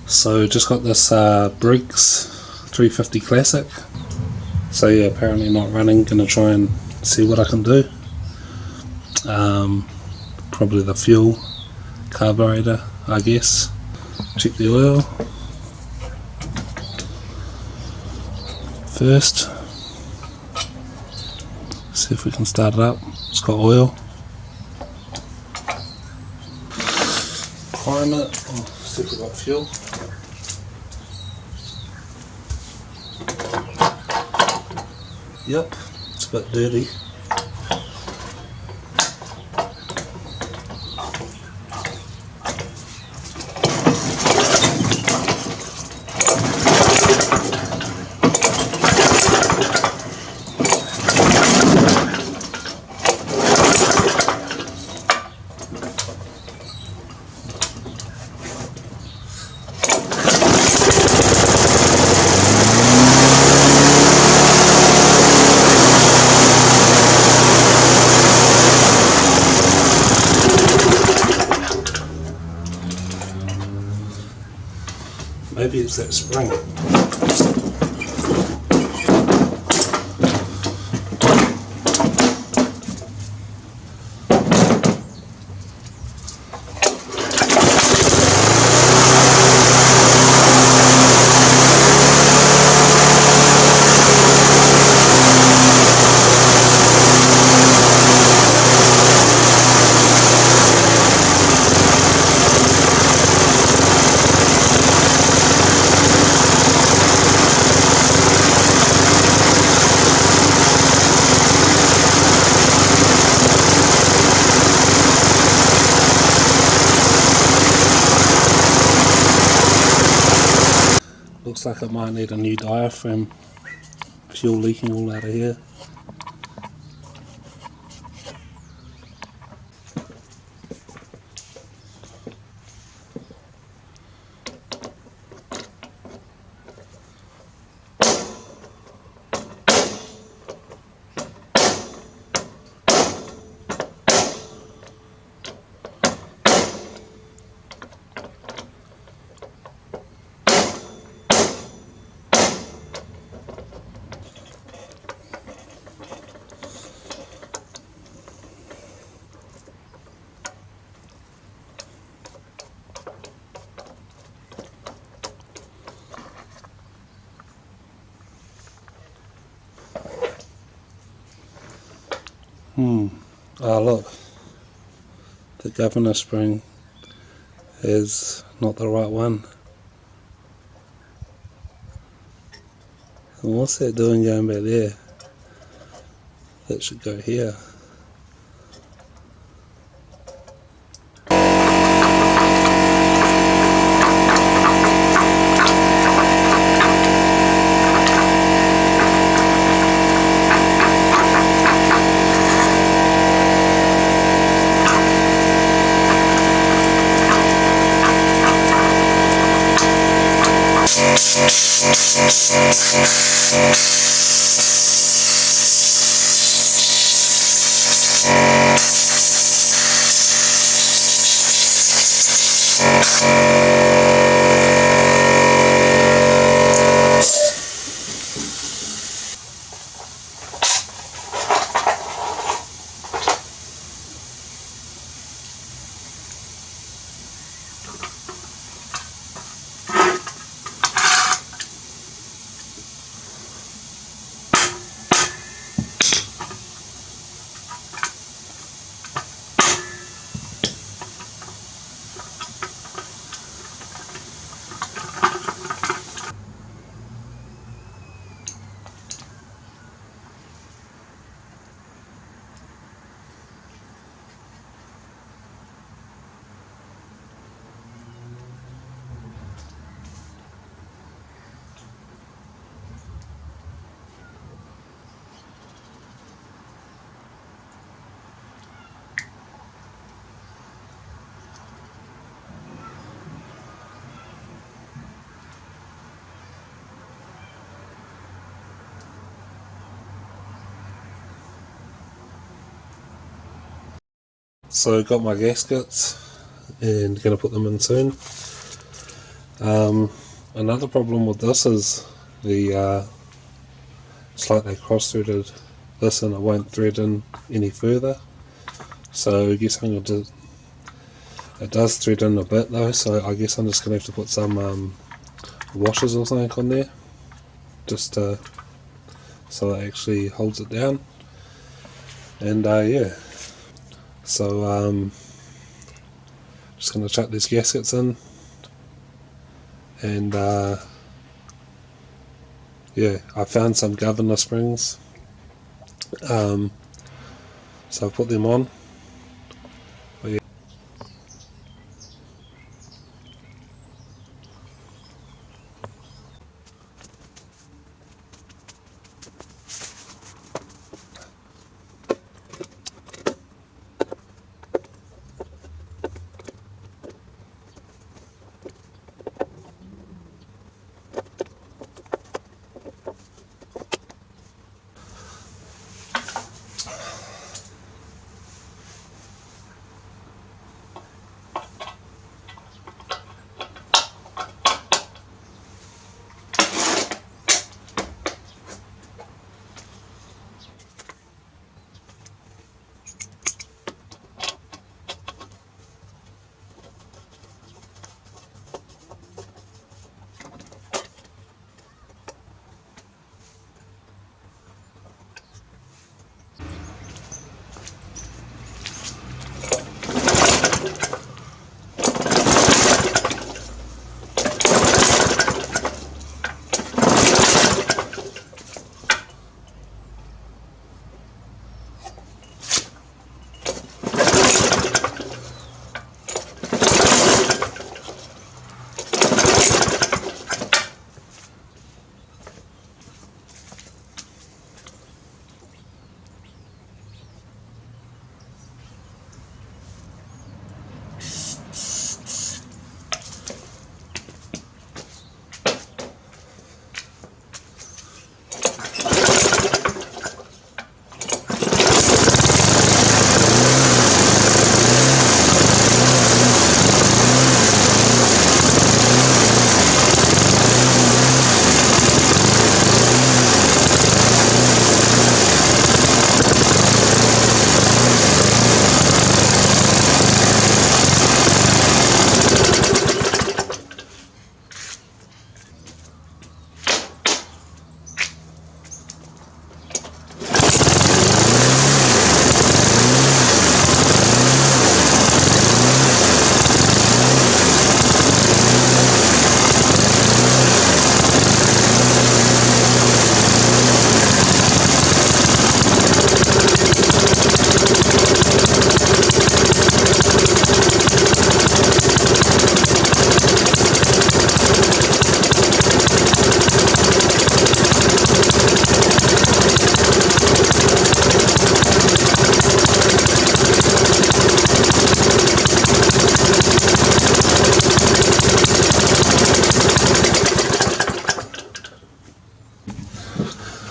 So just got this Briggs 350 Classic. So yeah, apparently not running. Gonna try and see what I can do. Probably the fuel, carburetor, I guess. Check the oil first. See if we can start it up. It's got oil. Prime it. See if we've got fuel. Yep, it's a bit dirty. Maybe it's that spring. Looks like it might need a new diaphragm. Fuel leaking all out of here. Oh look, the governor spring is not the right one. And what's that doing going back there? That should go here. So got my gaskets and going to put them in soon. Another problem with this is the it's like they cross-threaded this and it won't thread in any further. So I guess I'm going to, it does thread in a bit though, so I guess I'm just going to have to put some washers or something on there, just so it actually holds it down. And yeah, so just going to chuck these gaskets in, and yeah, I found some governor springs, so I've put them on. But yeah.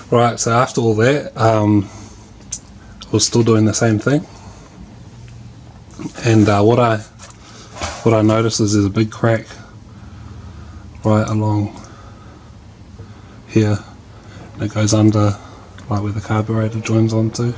Right, so after all that, I was still doing the same thing, and what I noticed is there's a big crack right along here, and it goes under like where the carburetor joins onto.